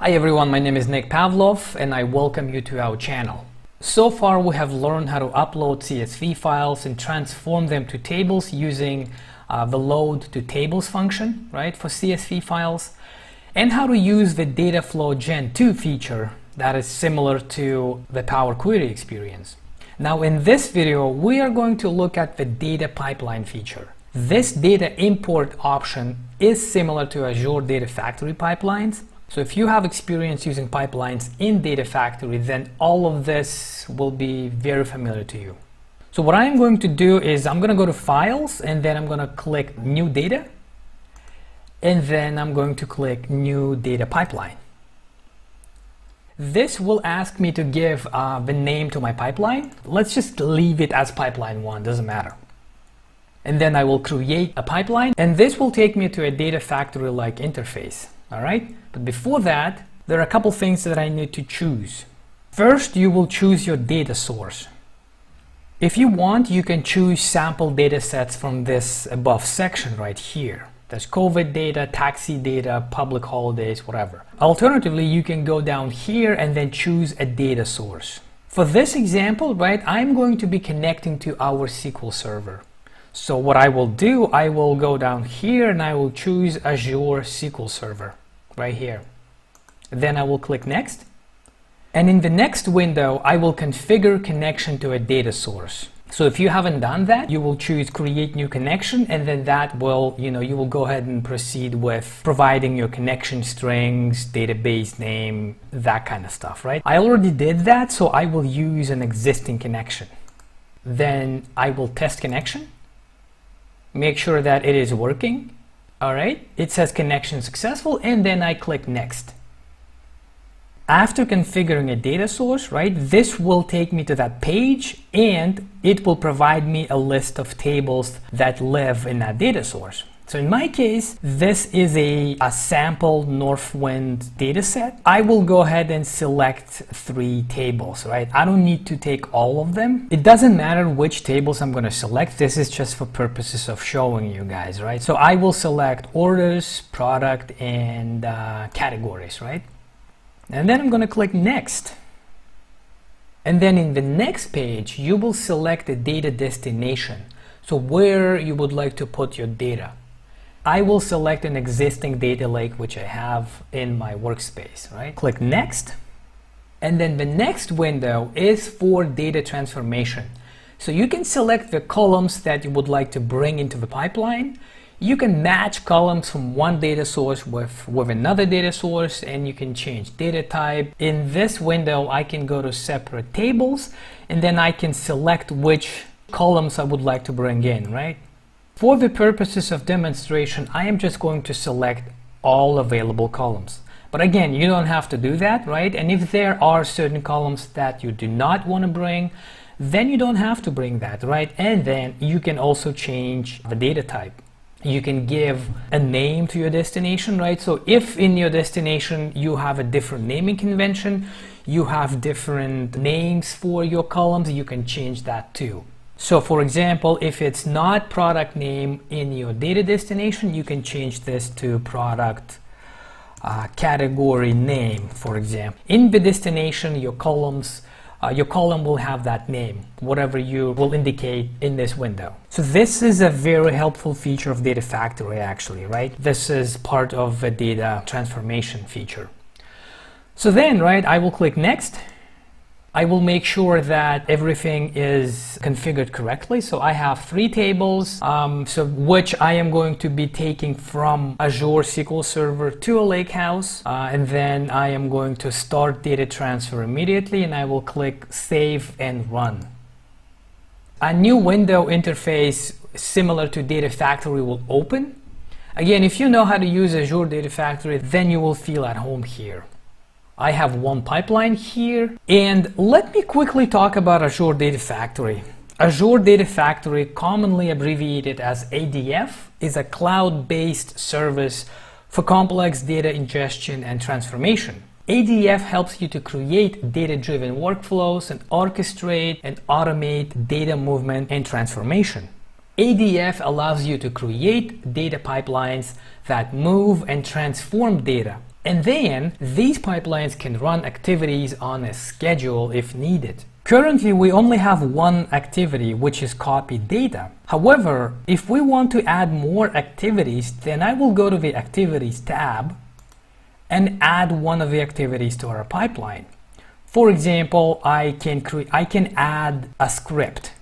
Hi everyone, my name is Nick Pavlov and I welcome you to our channel. So far we have learned how to upload CSV files and transform them to tables using the load to tables function, right, for CSV files, and how to use the data flow Gen 2 feature that is similar to the Power Query experience. Now in this video we are going to look at the data pipeline feature. This data import option is similar to Azure Data Factory pipelines. So if you have experience using pipelines in Data Factory, then all of this will be very familiar to you. So what I'm going to do is I'm going to go to Files and then I'm going to click New Data. And then I'm going to click New Data Pipeline. This will ask me to give the name to my pipeline. Let's just leave it as pipeline 1, doesn't matter. And then I will create a pipeline and this will take me to a Data Factory-like interface. All right, but before that, there are a couple things that I need to choose. First, you will choose your data source. If you want, you can choose sample data sets from this above section right here. There's COVID data, taxi data, public holidays, whatever. Alternatively, you can go down here and then choose a data source. For this example, right, I'm going to be connecting to our SQL server. So what I will do, I will go down here and I will choose Azure SQL Server right here. Then I will click Next. And in the next window, I will configure connection to a data source. So if you haven't done that, you will choose Create New Connection, and then that will, you will go ahead and proceed with providing your connection strings, database name, that kind of stuff, right? I already did that, so I will use an existing connection. Then I will test connection. Make sure that it is working. All right, it says connection successful, and then I click Next. After configuring a data source, right, this will take me to that page and it will provide me a list of tables that live in that data source. So in my case, this is a sample Northwind data set. I will go ahead and select 3 tables, right? I don't need to take all of them. It doesn't matter which tables I'm going to select. This is just for purposes of showing you guys, right? So I will select orders, product, and categories, right? And then I'm going to click Next. And then in the next page, you will select a data destination. So where you would like to put your data. I will select an existing data lake which I have in my workspace, right? Click Next. And then the next window is for data transformation. So you can select the columns that you would like to bring into the pipeline. You can match columns from one data source with another data source, and you can change data type. In this window, I can go to separate tables, and then I can select which columns I would like to bring in, right? For the purposes of demonstration, I am just going to select all available columns. But again, you don't have to do that, right? And if there are certain columns that you do not want to bring, then you don't have to bring that, right? And then you can also change the data type. You can give a name to your destination, right? So if in your destination you have a different naming convention, you have different names for your columns, you can change that too. So for example, if it's not product name in your data destination, you can change this to product category name, for example. In the destination, your column will have that name, whatever you will indicate in this window. So this is a very helpful feature of Data Factory actually, right? This is part of the data transformation feature. So then, right, I will click Next. I will make sure that everything is configured correctly. So I have 3 tables, which I am going to be taking from Azure SQL Server to a LakeHouse. And then I am going to start data transfer immediately, and I will click Save and Run. A new window interface similar to Data Factory will open. Again, if you know how to use Azure Data Factory, then you will feel at home here. I have one pipeline here, and let me quickly talk about Azure Data Factory. Azure Data Factory, commonly abbreviated as ADF, is a cloud-based service for complex data ingestion and transformation. ADF helps you to create data-driven workflows and orchestrate and automate data movement and transformation. ADF allows you to create data pipelines that move and transform data And then these pipelines can run activities on a schedule if needed. Currently, we only have one activity, which is copy data. However, if we want to add more activities, then I will go to the Activities tab and add one of the activities to our pipeline. For example, I can add a script.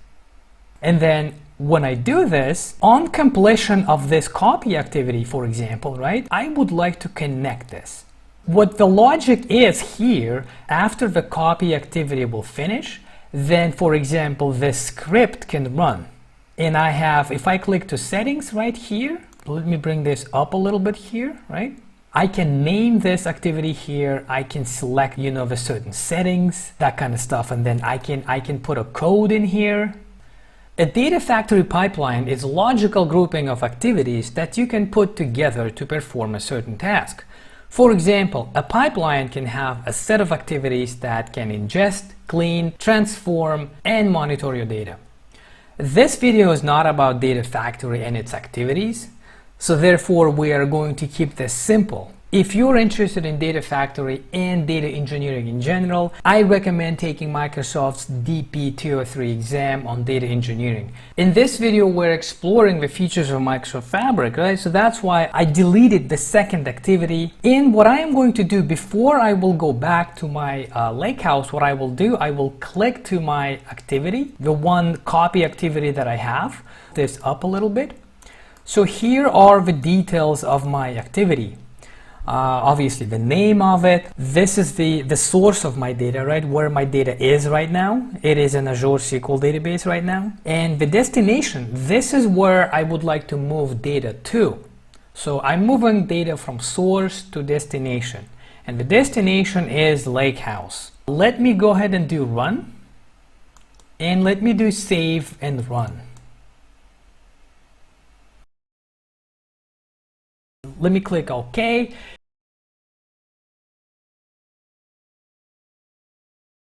And then when I do this, on completion of this copy activity, for example, right, I would like to connect this. What the logic is here, after the copy activity will finish, then, for example, this script can run. And I have, if I click to settings right here, let me bring this up a little bit here, right? I can name this activity here. I can select, the certain settings, that kind of stuff. And then I can put a code in here. A data factory pipeline is a logical grouping of activities that you can put together to perform a certain task. For example, a pipeline can have a set of activities that can ingest, clean, transform, and monitor your data. This video is not about data factory and its activities, so therefore we are going to keep this simple. If you're interested in data factory and data engineering in general, I recommend taking Microsoft's DP203 exam on data engineering. In this video, we're exploring the features of Microsoft Fabric, right? So that's why I deleted the second activity. And what I am going to do before I will go back to my LakeHouse, what I will do, I will click to my activity, the one copy activity that I have, this up a little bit. So here are the details of my activity. Obviously the name of it, this is the source of my data, right, where my data is right now. It is an Azure SQL database right now. And the destination, this is where I would like to move data to. So I'm moving data from source to destination, and the destination is LakeHouse. Let me go ahead and do run, and let me do save and run. Let me click OK.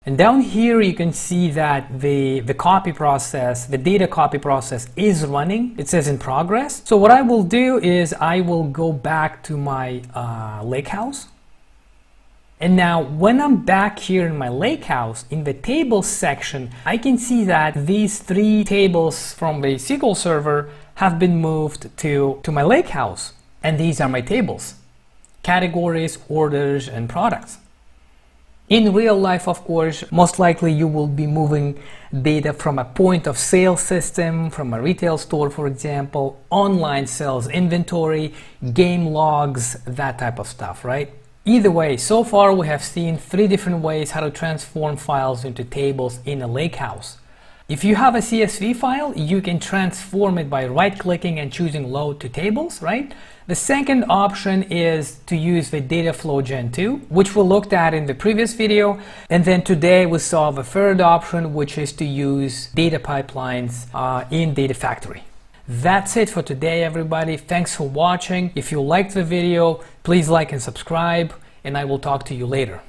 And down here you can see that the copy process, the data copy process is running. It says in progress. So what I will do is I will go back to my LakeHouse. And now when I'm back here in my LakeHouse, in the tables section, I can see that these three tables from the SQL server have been moved to my LakeHouse. And these are my tables: categories, orders, and products. In real life, of course, most likely you will be moving data from a point of sale system, from a retail store, for example, online sales inventory, game logs, that type of stuff, right? Either way, so far we have seen 3 different ways how to transform files into tables in a LakeHouse. If you have a CSV file, you can transform it by right-clicking and choosing Load to Tables, right? The second option is to use the Dataflow Gen 2, which we looked at in the previous video. And then today we saw the third option, which is to use data pipelines in Data Factory. That's it for today, everybody. Thanks for watching. If you liked the video, please like and subscribe, and I will talk to you later.